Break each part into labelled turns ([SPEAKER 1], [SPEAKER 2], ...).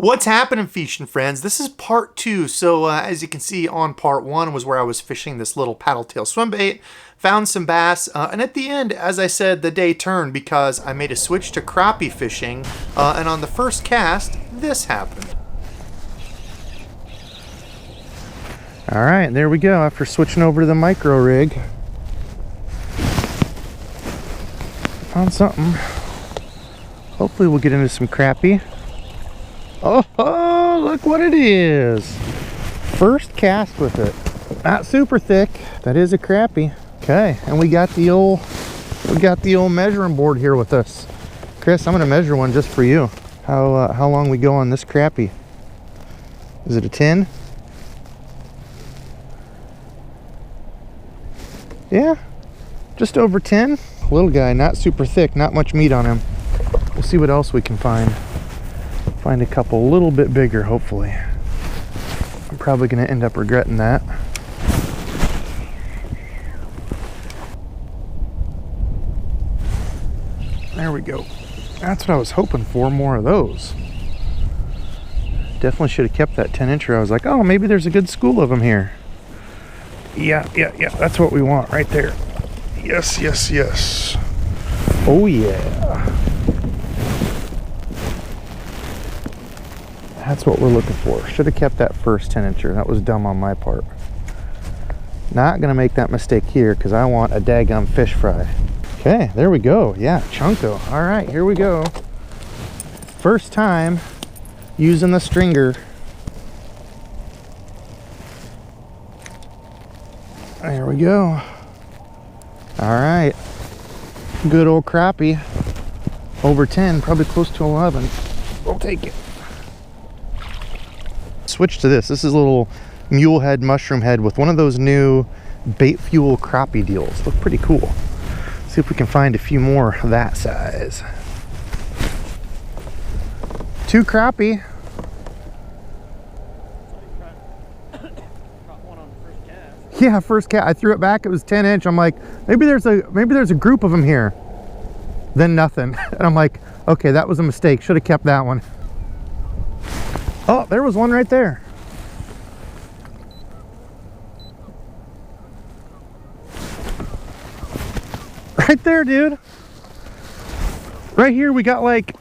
[SPEAKER 1] What's happening, fishing friends? This is part 2. So as you can see, on part 1 was where I was fishing this little paddle tail swim bait, found some bass, and at the end, as I said, the day turned because I made a switch to crappie fishing, and on the first cast, this happened.
[SPEAKER 2] Alright, there we go, after switching over to the micro rig. Found something. Hopefully we'll get into some crappie. Oh, look what it is. First cast with it. Not super thick. That is a crappie. Okay, and we got the old measuring board here with us. Chris, I'm gonna measure one just for you. How long we go on this crappie? Is it a 10? Yeah, just over 10. Little guy, not super thick, not much meat on him. We'll see what else we can find. Find a couple a little bit bigger, hopefully. I'm probably going to end up regretting that. There we go. That's what I was hoping for, more of those. Definitely should have kept that 10-incher. I was like, oh, maybe there's a good school of them here. Yeah, that's what we want right there. Yes, yes, yes. Oh, yeah. That's what we're looking for. Should have kept that first 10-incher. That was dumb on my part. Not gonna make that mistake here because I want a daggum fish fry. Okay, there we go. Yeah, chunko. All right, here we go. First time using the stringer. There we go. All right, good old crappie. Over 10, probably close to 11. We'll take it. Switch to this. This is a little mule head, mushroom head with one of those new bait fuel crappie deals. Look pretty cool. See if we can find a few more that size. 2 crappie. Yeah, first cast. I threw it back. It was 10-inch. I'm like, maybe there's a group of them here. Then nothing. And I'm like, okay, that was a mistake. Should have kept that one. Oh, there was one right there. Right there, dude. Right here, we got like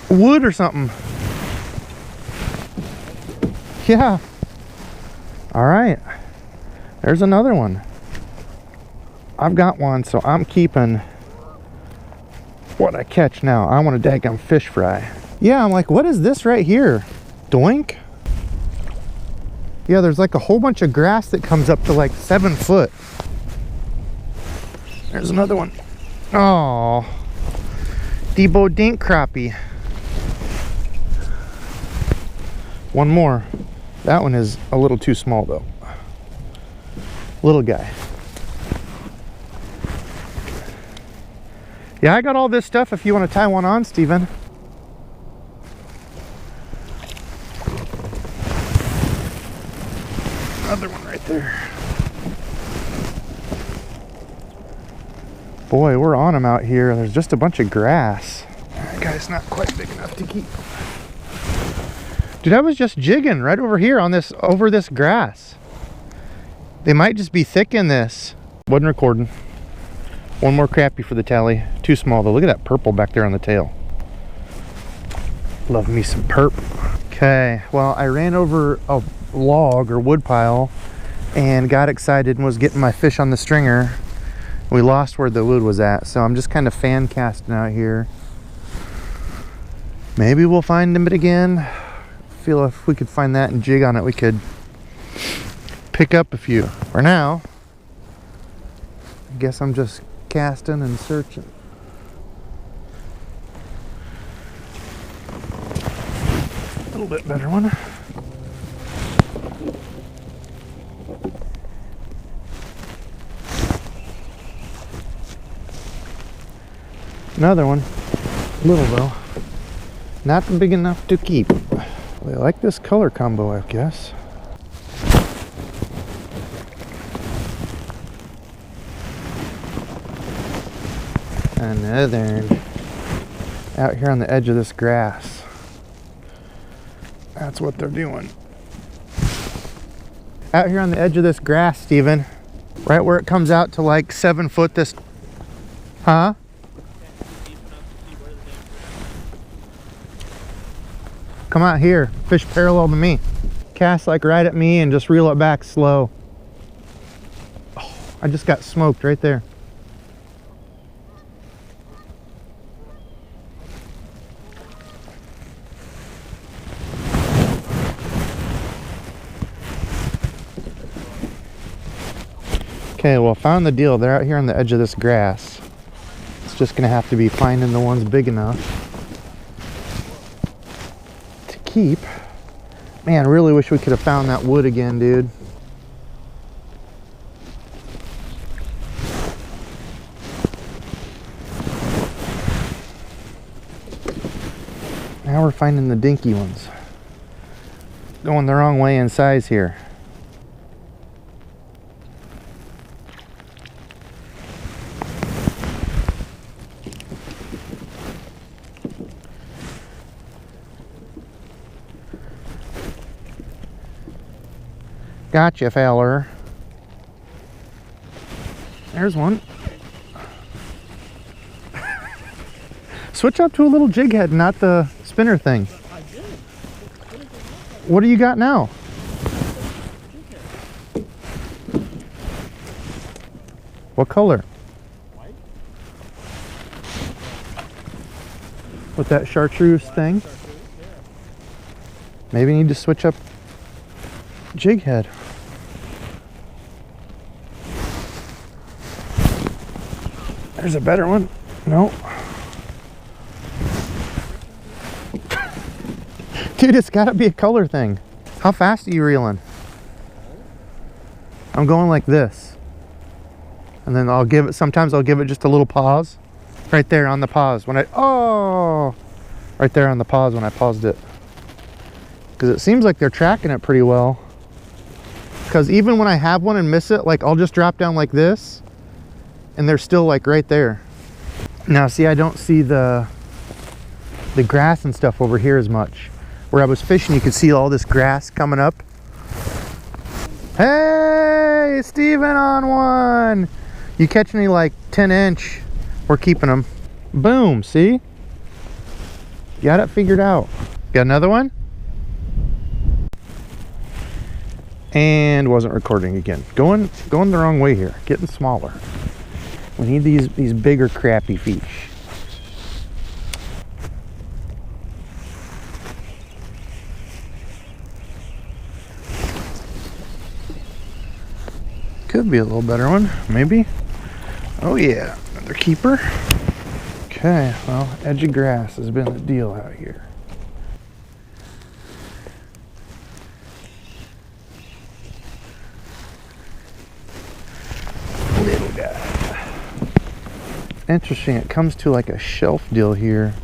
[SPEAKER 2] wood or something. Yeah. All right. There's another one. I've got one, so I'm keeping what I catch now. I want a daggum fish fry. Yeah, I'm like, what is this right here? Doink. Yeah, there's like a whole bunch of grass that comes up to like 7 foot. There's another one. Oh, Debo dink crappie. One more. That one is a little too small though. Little guy. Yeah, I got all this stuff if you want to tie one on, Steven. Another one right there. Boy, we're on them out here. There's just a bunch of grass. That guy's not quite big enough to keep. Dude, I was just jigging right over here on this, over this grass. They might just be thick in this. Wasn't recording. One more crappie for the tally. Too small though. Look at that purple back there on the tail. Love me some perp. Okay, well, I ran over a log or wood pile and got excited and was getting my fish on the stringer. We lost where the wood was at, so I'm just kind of fan casting out here. Maybe we'll find him again. Feel if we could find that and jig on it, we could pick up a few. For now, I guess I'm just casting and searching. A little bit better one. Another one. Little though. Not big enough to keep. They like this color combo, I guess. Another out here on the edge of this grass. That's what they're doing. Out here on the edge of this grass, Steven. Right where it comes out to like 7 foot this... Huh? Come out here. Fish parallel to me. Cast like right at me and just reel it back slow. Oh, I just got smoked right there. Okay, well, found the deal. They're out here on the edge of this grass. It's just gonna have to be finding the ones big enough to keep. Man, I really wish we could have found that wood again, dude. Now we're finding the dinky ones. Going the wrong way in size here. Gotcha, feller. There's one. Switch up to a little jig head, not the spinner thing. What do you got now? What color? White. With that chartreuse thing? Maybe you need to switch up jig head. There's a better one. No. Dude, it's gotta be a color thing. How fast are you reeling? I'm going like this. And then I'll give it, sometimes I'll give it just a little pause. Right there on the pause. When I, oh! Right there on the pause when I paused it. Because it seems like they're tracking it pretty well. Because even when I have one and miss it, like I'll just drop down like this. And they're still like right there. Now see, I don't see the grass and stuff over here as much. Where I was fishing, you could see all this grass coming up. Hey, Steven on one. You catch any like 10-inch, we're keeping them. Boom, see? Got it figured out. Got another one? And wasn't recording again. Going the wrong way here, getting smaller. We need these bigger crappie fish. Could be a little better one, maybe. Oh yeah, another keeper. Okay, well, edge of grass has been the deal out here. Little guy. Interesting, it comes to like a shelf deal here.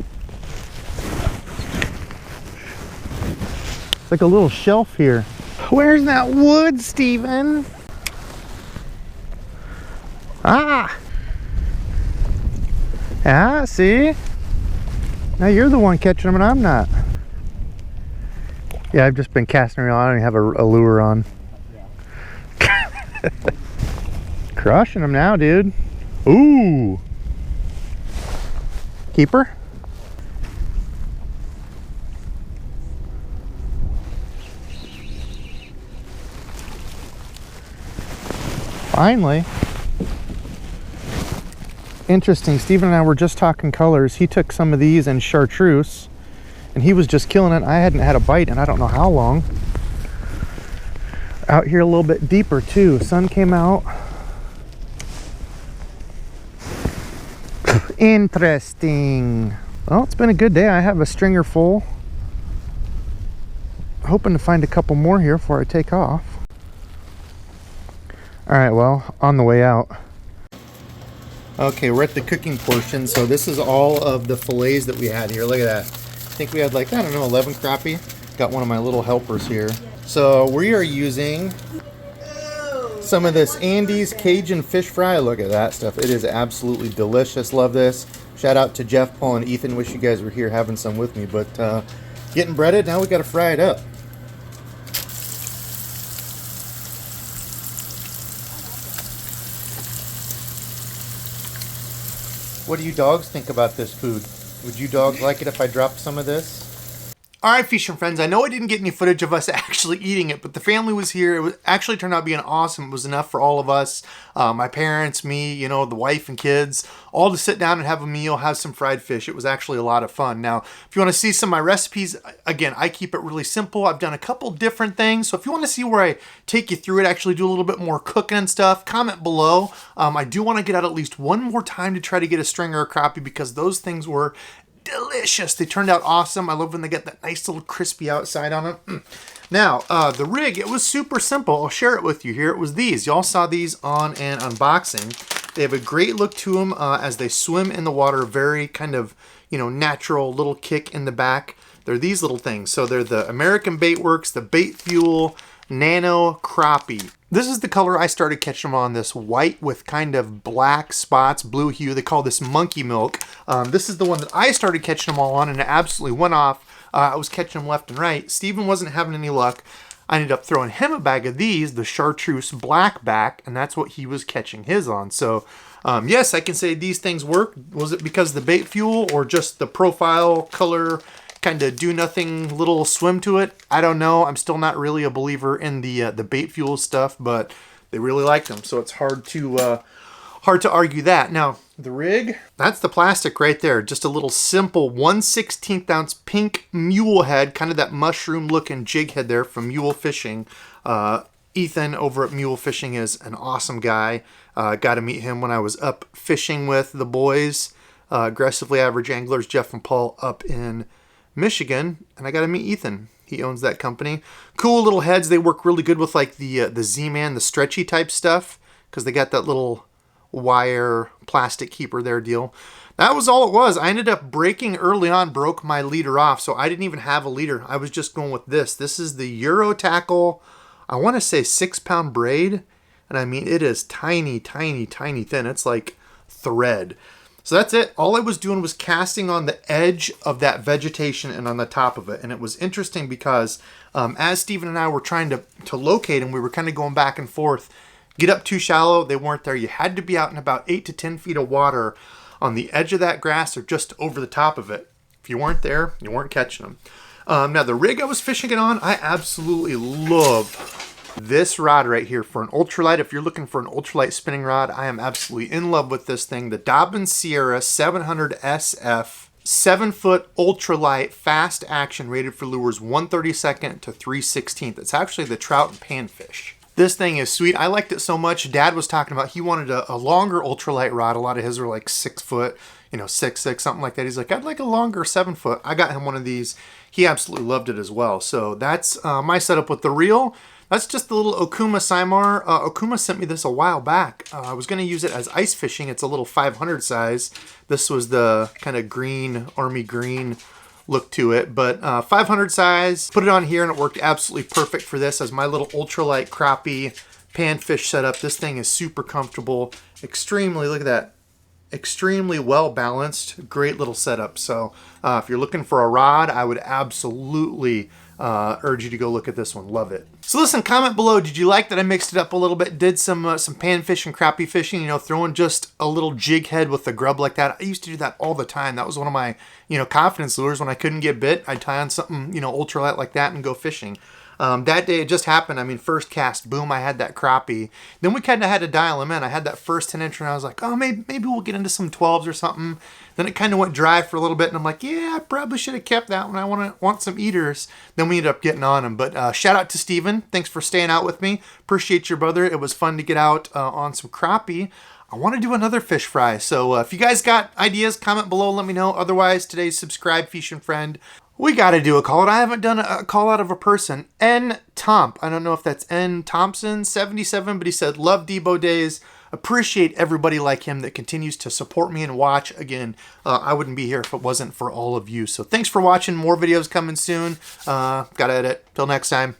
[SPEAKER 2] It's like a little shelf here. Where's that wood, Steven? Ah! Ah, see? Now you're the one catching them and I'm not. Yeah, I've just been casting around. I don't even have a lure on. Crushing them now, dude. Ooh! Keeper? Finally. Interesting, Steven and I were just talking colors. He took some of these and chartreuse and he was just killing it. I hadn't had a bite in I don't know how long. Out here a little bit deeper too. Sun came out. Interesting. Well, it's been a good day. I have a stringer full. Hoping to find a couple more here before I take off. All right, well, on the way out. Okay, we're at the cooking portion. So this is all of the fillets that we had here. Look at that. I think we had like, I don't know, 11 crappie. Got one of my little helpers here. So we are using some of this Andy's Cajun fish fry. Look at that stuff. It is absolutely delicious. Love this. Shout out to Jeff, Paul, and Ethan. Wish you guys were here having some with me. But getting breaded, now we got to fry it up.
[SPEAKER 1] What do you dogs think about this food? Would you dogs like it if I dropped some of this? All right, fishing friends, I know I didn't get any footage of us actually eating it, but the family was here. It actually turned out being awesome. It was enough for all of us, my parents, me, you know, the wife and kids, all to sit down and have a meal, have some fried fish. It was actually a lot of fun. Now, if you want to see some of my recipes, again, I keep it really simple. I've done a couple different things. So if you want to see where I take you through it, actually do a little bit more cooking and stuff, comment below. I do want to get out at least one more time to try to get a stringer or crappie because those things were delicious. They turned out awesome. I love when they get that nice little crispy outside on them. Now, the rig, it was super simple. I'll share it with you here. It was these. Y'all saw these on an unboxing. They have a great look to them as they swim in the water. Very kind of, you know, natural little kick in the back. They're these little things. So they're the American Bait Works, the Bait Fuel Nano Crappie. This is the color I started catching them on, this white with kind of black spots, blue hue. They call this monkey milk. This is the one that I started catching them all on, and it absolutely went off. I was catching them left and right. Steven wasn't having any luck. I ended up throwing him a bag of these, the chartreuse blackback, and that's what he was catching his on. So yes, I can say these things work. Was it because of the bait fuel or just the profile color kind of do nothing little swim to it? I don't know. I'm still not really a believer in the bait fuel stuff, but they really like them, so it's hard to argue that. Now the rig, that's the plastic right there. Just a little simple 1/16 ounce pink mule head, kind of that mushroom looking jig head there from Mule Fishing. Ethan over at Mule Fishing is an awesome guy. Got to meet him when I was up fishing with the boys, Aggressively Average Anglers, Jeff and Paul up in Michigan, and I got to meet Ethan. He owns that company. Cool little heads. They work really good with like the Z-Man, the stretchy type stuff, because they got that little wire plastic keeper there deal. That was all it was. I ended up breaking early on, broke my leader off, so I didn't even have a leader. I was just going with this. This is the Euro Tackle, I want to say 6-pound braid, and I mean it is tiny, tiny, tiny thin. It's like thread. So that's it. All I was doing was casting on the edge of that vegetation and on the top of it. And it was interesting because as Steven and I were trying to locate them, we were kind of going back and forth. Get up too shallow, they weren't there. You had to be out in about 8 to 10 feet of water on the edge of that grass or just over the top of it. If you weren't there, you weren't catching them. Now the rig I was fishing it on, I absolutely love this rod right here for an ultralight. If you're looking for an ultralight spinning rod, I am absolutely in love with this thing. The Dobbin Sierra 700 SF 7-foot ultralight fast action, rated for lures 1/32 to 3/16. It's actually the trout and panfish. This thing is sweet. I liked it so much. Dad was talking about he wanted a longer ultralight rod. A lot of his were like 6 foot, you know, 6'6", something like that. He's like, I'd like a longer 7-foot. I got him one of these. He absolutely loved it as well. So that's my setup with the reel. That's just the little Okuma Simar. Okuma sent me this a while back. I was going to use it as ice fishing. It's a little 500 size. This was the kind of green, army green look to it, but 500 size. Put it on here and it worked absolutely perfect for this as my little ultralight crappie panfish setup. This thing is super comfortable. Extremely, look at that. Extremely well balanced. Great little setup. So if you're looking for a rod, I would absolutely urge you to go look at this one. Love it. So listen, comment below. Did you like that I mixed it up a little bit? Did some panfish and crappie fishing, you know, throwing just a little jig head with the grub like that. I used to do that all the time. That was one of my, you know, confidence lures. When I couldn't get bit, I'd tie on something, you know, ultralight like that and go fishing. That day it just happened. I mean, first cast, boom, I had that crappie. Then we kind of had to dial him in. I had that first 10-incher and I was like, oh, maybe we'll get into some 12s or something. Then it kind of went dry for a little bit and I'm like, yeah, I probably should have kept that when I want some eaters. Then we ended up getting on him. But shout out to Steven. Thanks for staying out with me. Appreciate your brother. It was fun to get out on some crappie. I want to do another fish fry. So if you guys got ideas, comment below, let me know. Otherwise, today's subscribe fishing friend. We got to do a call out. I haven't done a call out of a person. N. Tomp. I don't know if that's N. Thompson 77, but he said, love Debo days. Appreciate everybody like him that continues to support me and watch. Again, I wouldn't be here if it wasn't for all of you. So thanks for watching. More videos coming soon. Gotta edit. Till next time.